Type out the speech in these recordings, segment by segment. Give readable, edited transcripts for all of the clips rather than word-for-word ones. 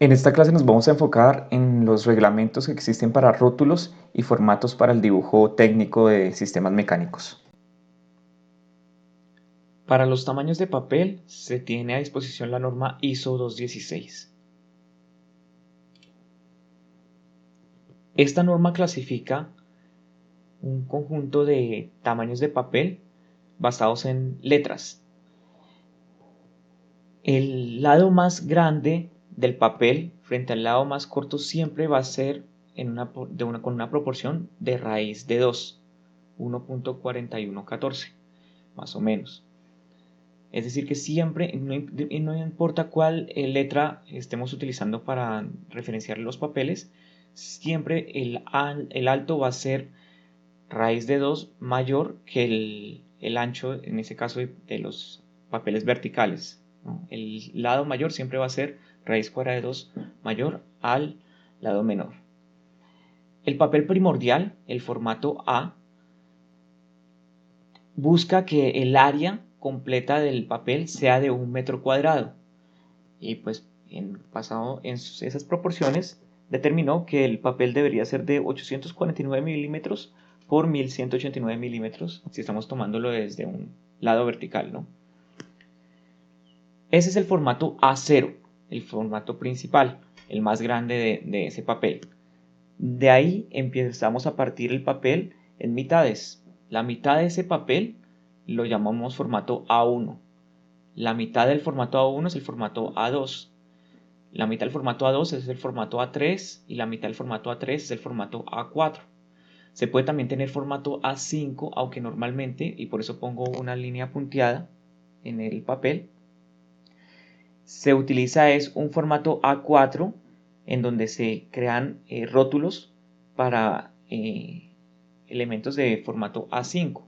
En esta clase nos vamos a enfocar en los reglamentos que existen para rótulos y formatos para el dibujo técnico de sistemas mecánicos. Para los tamaños de papel se tiene a disposición la norma ISO 216. Esta norma clasifica un conjunto de tamaños de papel basados en letras. El lado más grande del papel frente al lado más corto siempre va a ser con una proporción de raíz de 2, 1.4114, más o menos. Es decir, que siempre, no importa cuál letra estemos utilizando para referenciar los papeles, siempre el alto va a ser raíz de 2 mayor que el ancho, en ese caso, de los papeles verticales, ¿no? El lado mayor siempre va a ser raíz cuadrada de 2 mayor al lado menor. El papel primordial, el formato A, busca que el área completa del papel sea de 1 metro cuadrado. Y pues basado en esas proporciones determinó que el papel debería ser de 849 milímetros por 1189 milímetros si estamos tomándolo desde un lado vertical, ¿no? Ese es el formato A0, el formato principal, el más grande de ese papel. De ahí empezamos a partir el papel en mitades. La mitad de ese papel lo llamamos formato A1. La mitad del formato A1 es el formato A2. La mitad del formato A2 es el formato A3 y la mitad del formato A3 es el formato A4. Se puede también tener formato A5, aunque normalmente, y por eso pongo una línea punteada en el papel, se utiliza es un formato A4 en donde se crean rótulos para elementos de formato A5.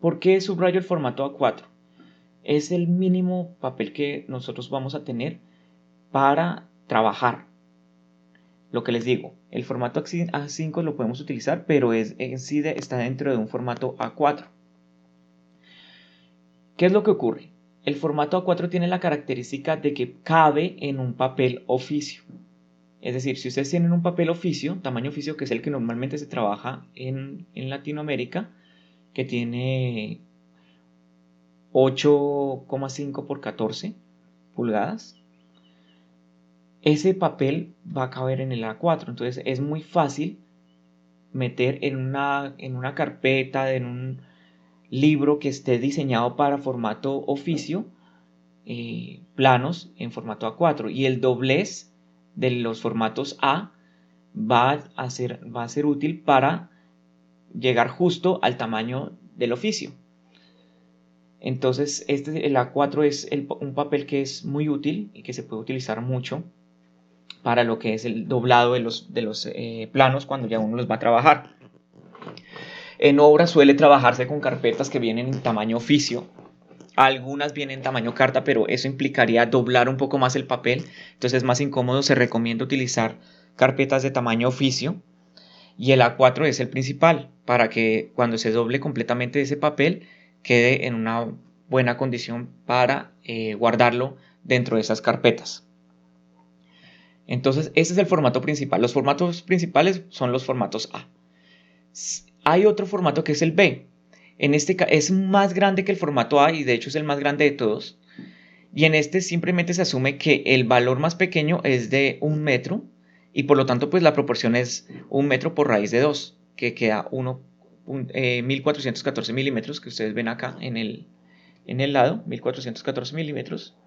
¿Por qué subrayo el formato A4? Es el mínimo papel que nosotros vamos a tener para trabajar. Lo que les digo, el formato A5 lo podemos utilizar, pero está dentro de un formato A4. ¿Qué es lo que ocurre? El formato A4 tiene la característica de que cabe en un papel oficio. Es decir, si ustedes tienen un papel oficio, tamaño oficio, que es el que normalmente se trabaja en Latinoamérica, que tiene 8,5 por 14 pulgadas, ese papel va a caber en el A4. Entonces es muy fácil meter en una carpeta, en un libro que esté diseñado para formato oficio, planos en formato A4, y el doblez de los formatos A va a ser útil para llegar justo al tamaño del oficio. Entonces el A4 es un papel que es muy útil y que se puede utilizar mucho para lo que es el doblado de los planos cuando ya uno los va a trabajar. En obra suele trabajarse con carpetas que vienen en tamaño oficio. Algunas vienen en tamaño carta, pero eso implicaría doblar un poco más el papel. Entonces es más incómodo. Se recomienda utilizar carpetas de tamaño oficio. Y el A4 es el principal para que cuando se doble completamente ese papel quede en una buena condición para guardarlo dentro de esas carpetas. Entonces ese es el formato principal. Los formatos principales son los formatos A. Hay otro formato que es el B. En este es más grande que el formato A y de hecho es el más grande de todos. Y en este simplemente se asume que el valor más pequeño es de 1 metro y por lo tanto pues la proporción es 1 metro por raíz de 2, que queda 1414 milímetros, que ustedes ven acá en el lado, 1414 milímetros.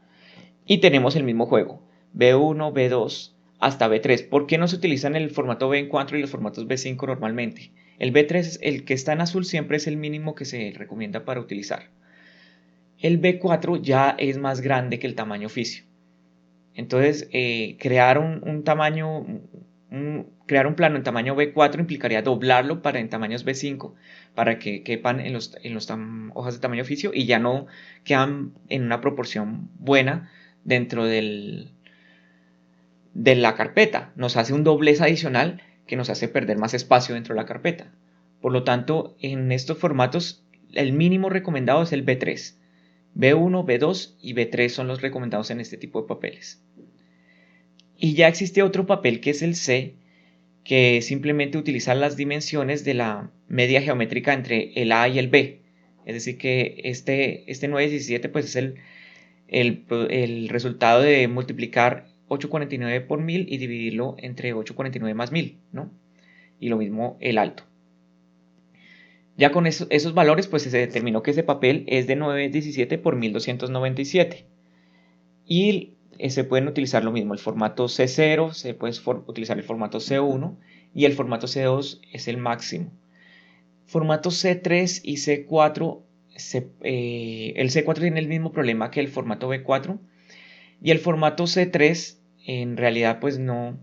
Y tenemos el mismo juego, B1, B2 hasta B3. ¿Por qué no se utilizan el formato B4 y los formatos B5 normalmente? El B3, el que está en azul, siempre es el mínimo que se recomienda para utilizar. El B4 ya es más grande que el tamaño oficio. Entonces, crear crear un plano en tamaño B4 implicaría doblarlo en tamaños B5 para que quepan en las hojas de tamaño oficio y ya no quedan en una proporción buena dentro de la carpeta. Nos hace un doblez adicional que nos hace perder más espacio dentro de la carpeta. Por lo tanto, en estos formatos, el mínimo recomendado es el B3. B1, B2 y B3 son los recomendados en este tipo de papeles. Y ya existe otro papel que es el C, que simplemente utiliza las dimensiones de la media geométrica entre el A y el B. Es decir, que este 917 pues es el resultado de multiplicar 849 por 1000 y dividirlo entre 849 más 1000, ¿no? Y lo mismo el alto. Ya con esos valores pues se determinó que ese papel es de 917 por 1297. Y se pueden utilizar lo mismo, el formato C0, se puede utilizar el formato C1 y el formato C2 es el máximo. Formato C3 y C4, el C4 tiene el mismo problema que el formato B4 y el formato C3 en realidad pues no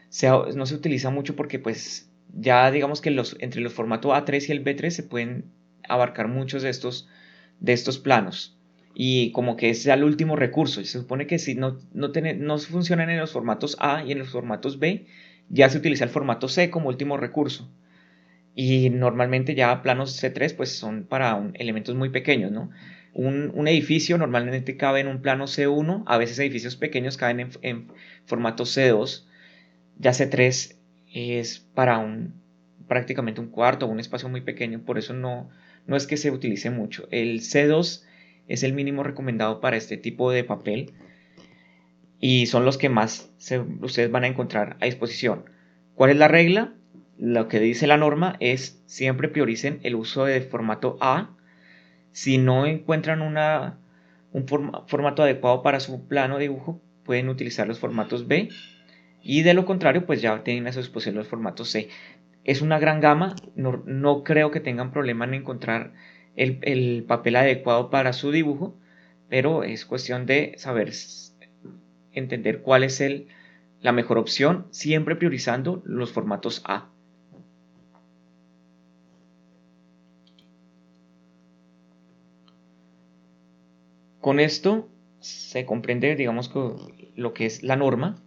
se utiliza mucho porque pues ya digamos que entre los formatos A3 y el B3 se pueden abarcar muchos de estos planos y como que es ya el último recurso. Se supone que si no funcionan en los formatos A y en los formatos B, ya se utiliza el formato C como último recurso. Y normalmente ya planos C3 pues son para elementos muy pequeños, ¿no? Un edificio normalmente cabe en un plano C1, a veces edificios pequeños caben en formato C2, ya C3 es para prácticamente un cuarto o un espacio muy pequeño, por eso no es que se utilice mucho. El C2 es el mínimo recomendado para este tipo de papel y son los que más ustedes van a encontrar a disposición. ¿Cuál es la regla? Lo que dice la norma es siempre prioricen el uso de formato A. Si no encuentran un formato adecuado para su plano de dibujo, pueden utilizar los formatos B y de lo contrario, pues ya tienen a su disposición los formatos C. Es una gran gama, no creo que tengan problema en encontrar el papel adecuado para su dibujo, pero es cuestión de saber entender cuál es la mejor opción, siempre priorizando los formatos A. Con esto se comprende, digamos, lo que es la norma.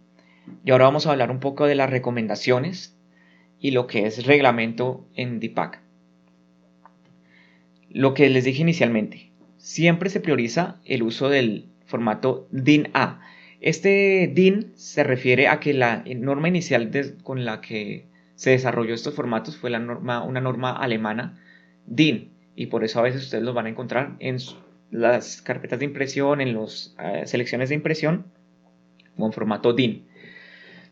Y ahora vamos a hablar un poco de las recomendaciones y lo que es reglamento en DPAC. Lo que les dije inicialmente, siempre se prioriza el uso del formato DIN-A. Este DIN se refiere a que la norma inicial con la que se desarrolló estos formatos fue una norma alemana DIN, y por eso a veces ustedes los van a encontrar en las carpetas de impresión, en las selecciones de impresión, como en formato DIN.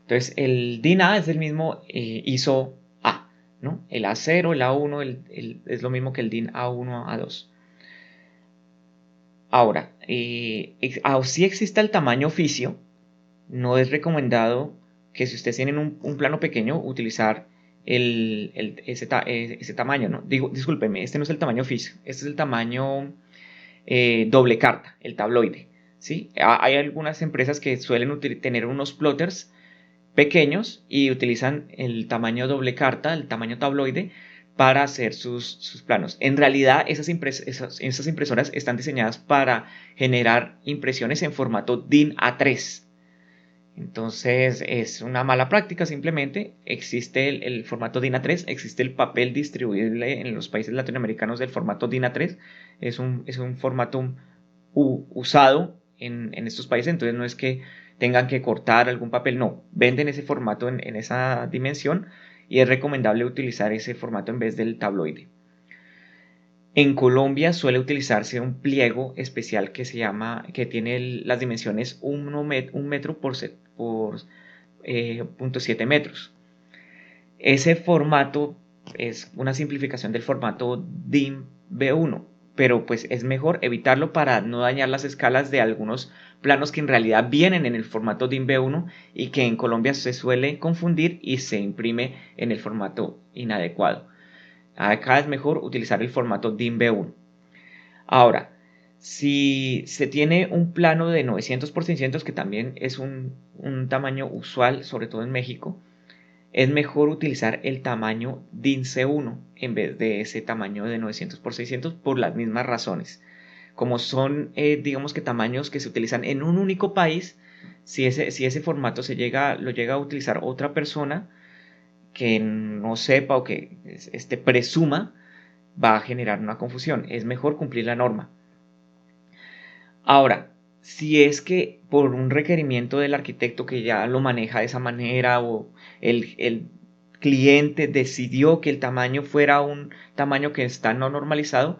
Entonces, el DIN-A es el mismo ISO A, ¿no? El A0, el A1 es lo mismo que el DIN A1, A2. Ahora, si existe el tamaño oficio, no es recomendado que si ustedes tienen un plano pequeño, utilizar ese tamaño, ¿no? Discúlpeme, este no es el tamaño oficio, este es el tamaño doble carta, el tabloide, ¿sí? Hay algunas empresas que suelen tener unos plotters pequeños y utilizan el tamaño doble carta, el tamaño tabloide, para hacer sus planos. En realidad, esas impresoras están diseñadas para generar impresiones en formato DIN A3. Entonces, es una mala práctica simplemente. Existe el formato DIN A3, existe el papel distribuible en los países latinoamericanos del formato DIN A3. Es un formato usado en estos países, entonces no es que tengan que cortar algún papel, no, venden ese formato en esa dimensión y es recomendable utilizar ese formato en vez del tabloide. En Colombia suele utilizarse un pliego especial que tiene las dimensiones 1 metro por 0.7 metros. Ese formato es una simplificación del formato DIN B1, pero pues es mejor evitarlo para no dañar las escalas de algunos planos que en realidad vienen en el formato DIN B1 y que en Colombia se suele confundir y se imprime en el formato inadecuado. Acá es mejor utilizar el formato DIN B1. Ahora, si se tiene un plano de 900 por 600, que también es un tamaño usual, sobre todo en México, es mejor utilizar el tamaño DIN C1 en vez de ese tamaño de 900 por 600 por las mismas razones. Como son, digamos que tamaños que se utilizan en un único país, si ese formato lo llega a utilizar otra persona que no sepa o que presuma, va a generar una confusión. Es mejor cumplir la norma. Ahora, si es que por un requerimiento del arquitecto que ya lo maneja de esa manera o el cliente decidió que el tamaño fuera un tamaño que está no normalizado,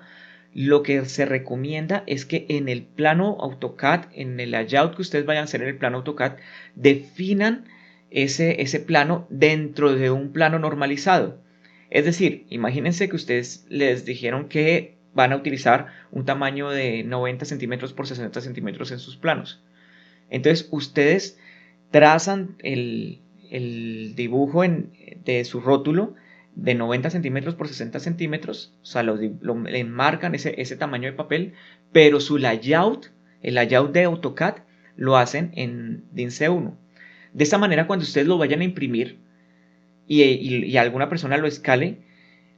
lo que se recomienda es que en el plano AutoCAD, en el layout que ustedes vayan a hacer en el plano AutoCAD, definan ese plano dentro de un plano normalizado. Es decir, imagínense que ustedes les dijeron que van a utilizar un tamaño de 90 centímetros por 60 centímetros en sus planos. Entonces ustedes trazan el dibujo de su rótulo de 90 centímetros por 60 centímetros, o sea, lo enmarcan ese tamaño de papel, pero su layout, el layout de AutoCAD, lo hacen en DIN C1. De esta manera, cuando ustedes lo vayan a imprimir y alguna persona lo escale,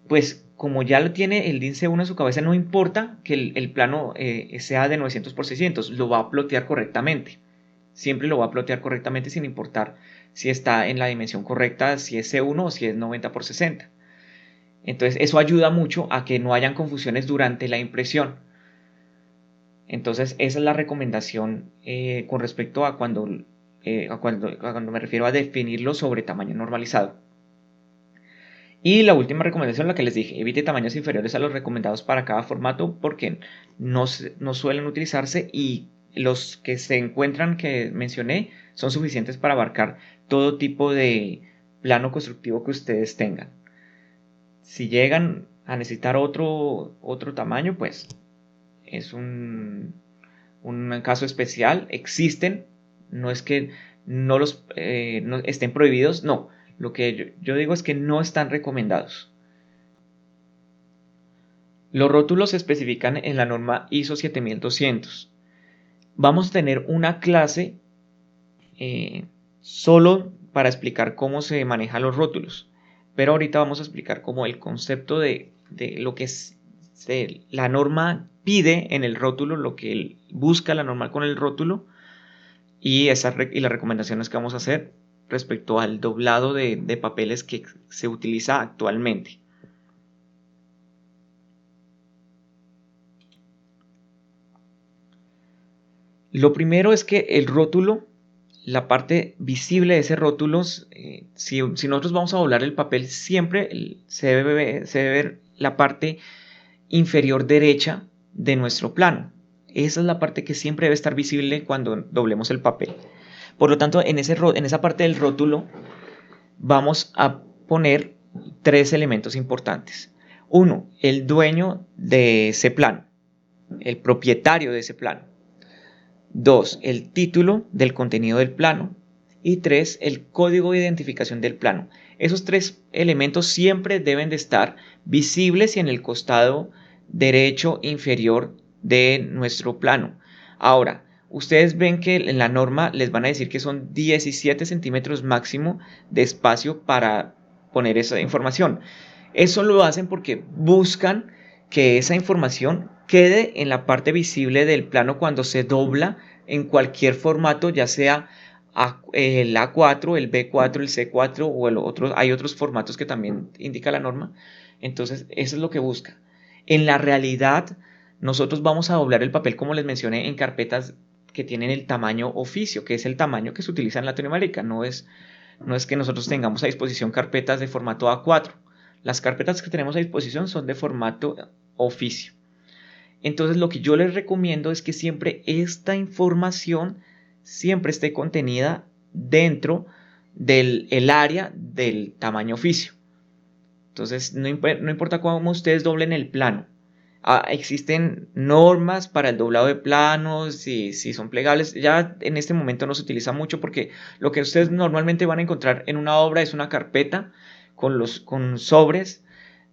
pues como ya lo tiene el DIN C1 en su cabeza, no importa que el plano sea de 900 por 600, lo va a plotear correctamente. Siempre lo va a plotear correctamente sin importar si está en la dimensión correcta, si es C1 o si es 90 por 60. Entonces eso ayuda mucho a que no hayan confusiones durante la impresión. Entonces esa es la recomendación con respecto a cuando me refiero a definirlo sobre tamaño normalizado. Y la última recomendación, la que les dije, evite tamaños inferiores a los recomendados para cada formato porque no suelen utilizarse y los que se encuentran que mencioné son suficientes para abarcar todo tipo de plano constructivo que ustedes tengan. Si llegan a necesitar otro tamaño, pues es un caso especial. Existen, no es que no estén prohibidos, no. Lo que yo digo es que no están recomendados. Los rótulos se especifican en la norma ISO 7200. Vamos a tener una clase solo para explicar cómo se manejan los rótulos. Pero ahorita vamos a explicar como el concepto de lo que la norma pide en el rótulo, lo que busca la norma con el rótulo y las recomendaciones que vamos a hacer respecto al doblado de papeles que se utiliza actualmente. Lo primero es que el rótulo, la parte visible de ese rótulo, si nosotros vamos a doblar el papel, siempre se debe ver la parte inferior derecha de nuestro plano. Esa es la parte que siempre debe estar visible cuando doblemos el papel. Por lo tanto, en esa parte del rótulo vamos a poner tres elementos importantes. Uno, el dueño de ese plano, el propietario de ese plano. Dos, el título del contenido del plano. Y tres, el código de identificación del plano. Esos tres elementos siempre deben de estar visibles y en el costado derecho inferior de nuestro plano. Ahora, ustedes ven que en la norma les van a decir que son 17 centímetros máximo de espacio para poner esa información. Eso lo hacen porque buscan que esa información quede en la parte visible del plano cuando se dobla en cualquier formato, ya sea el A4, el B4, el C4 o el otro. Hay otros formatos que también indica la norma. Entonces, eso es lo que busca. En la realidad, nosotros vamos a doblar el papel, como les mencioné, en carpetas que tienen el tamaño oficio, que es el tamaño que se utiliza en Latinoamérica. No es que nosotros tengamos a disposición carpetas de formato A4. Las carpetas que tenemos a disposición son de formato oficio. Entonces lo que yo les recomiendo es que siempre esta información siempre esté contenida dentro del área del tamaño oficio. Entonces no importa cómo ustedes doblen el plano. Existen normas para el doblado de planos, si son plegables. Ya en este momento no se utiliza mucho porque lo que ustedes normalmente van a encontrar en una obra es una carpeta con sobres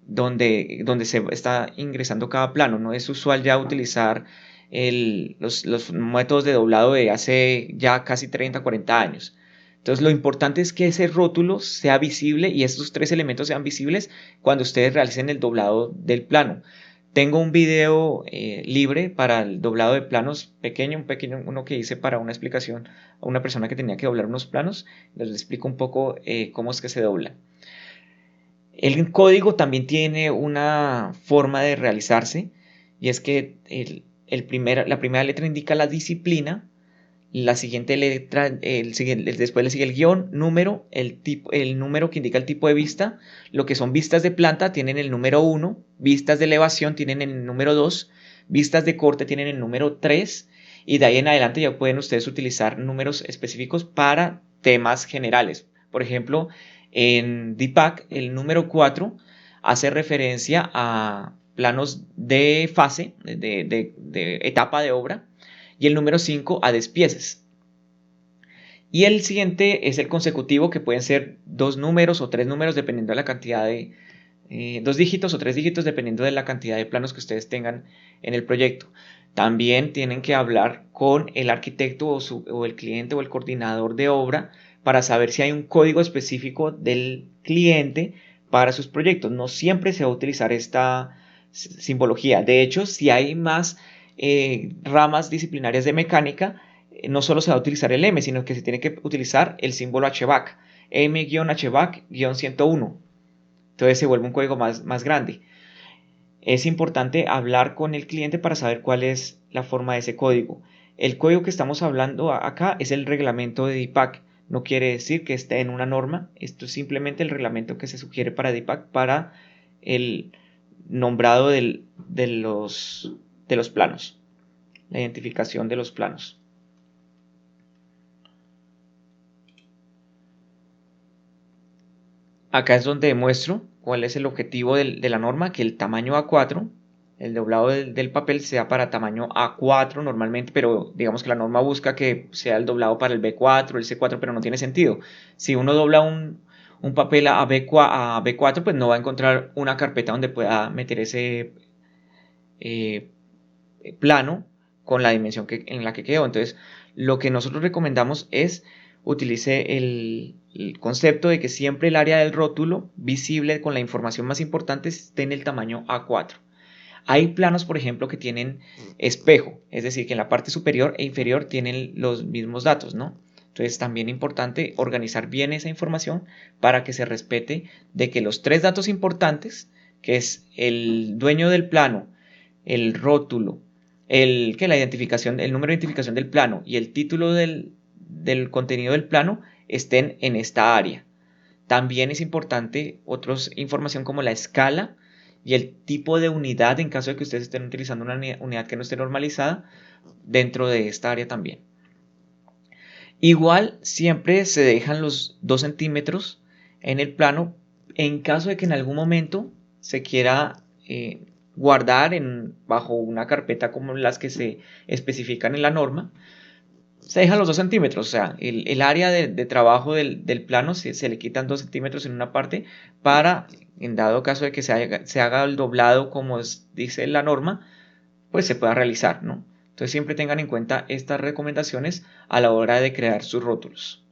donde se está ingresando cada plano. No es usual ya utilizar los métodos de doblado de hace ya casi 30, 40 años. Entonces lo importante es que ese rótulo sea visible y estos tres elementos sean visibles cuando ustedes realicen el doblado del plano. Tengo un video libre para el doblado de planos pequeño, uno que hice para una explicación a una persona que tenía que doblar unos planos. Les explico un poco cómo es que se dobla. El código también tiene una forma de realizarse y es que la primera letra indica la disciplina, la siguiente letra, después le sigue el guión, número, el número que indica el tipo de vista. Lo que son vistas de planta tienen el número 1, vistas de elevación tienen el número 2, vistas de corte tienen el número 3, y de ahí en adelante ya pueden ustedes utilizar números específicos para temas generales. Por ejemplo, en DPAC el número 4 hace referencia a planos de fase, de etapa de obra, y el número 5 a despieces. Y el siguiente es el consecutivo, que pueden ser 2 números o 3 números dependiendo de la cantidad de 2 dígitos o 3 dígitos dependiendo de la cantidad de planos que ustedes tengan en el proyecto. También tienen que hablar con el arquitecto o el cliente o el coordinador de obra para saber si hay un código específico del cliente para sus proyectos. No siempre se va a utilizar esta simbología. De hecho, si hay más ramas disciplinarias de mecánica, no solo se va a utilizar el M, sino que se tiene que utilizar el símbolo HVAC, M-HVAC-101. Entonces se vuelve un código más grande. Es importante hablar con el cliente para saber cuál es la forma de ese código. El código que estamos hablando acá es el reglamento de DPAC. No quiere decir que esté en una norma. Esto es simplemente el reglamento que se sugiere para DPAC para el nombrado de los planos, la identificación de los planos. Acá es donde muestro cuál es el objetivo de la norma, que el tamaño A4, el doblado del papel sea para tamaño A4 normalmente, pero digamos que la norma busca que sea el doblado para el B4, el C4, pero no tiene sentido. Si uno dobla un papel a B4, pues no va a encontrar una carpeta donde pueda meter ese plano con la dimensión en la que quedó. Entonces, lo que nosotros recomendamos es utilice el concepto de que siempre el área del rótulo visible con la información más importante esté en el tamaño A4. Hay planos, por ejemplo, que tienen espejo, es decir, que en la parte superior e inferior tienen los mismos datos, ¿no? Entonces, también es importante organizar bien esa información para que se respete de que los 3 datos importantes, que es el dueño del plano, el rótulo, la identificación, el número de identificación del plano y el título del contenido del plano estén en esta área. También es importante otra información como la escala y el tipo de unidad en caso de que ustedes estén utilizando una unidad que no esté normalizada dentro de esta área también. Igual siempre se dejan los 2 centímetros en el plano en caso de que en algún momento se quiera guardar bajo una carpeta como las que se especifican en la norma. Se dejan los 2 centímetros, o sea, el área de trabajo del plano se le quitan 2 centímetros en una parte para, en dado caso de que se haga el doblado como dice la norma, pues se pueda realizar, ¿no? Entonces siempre tengan en cuenta estas recomendaciones a la hora de crear sus rótulos.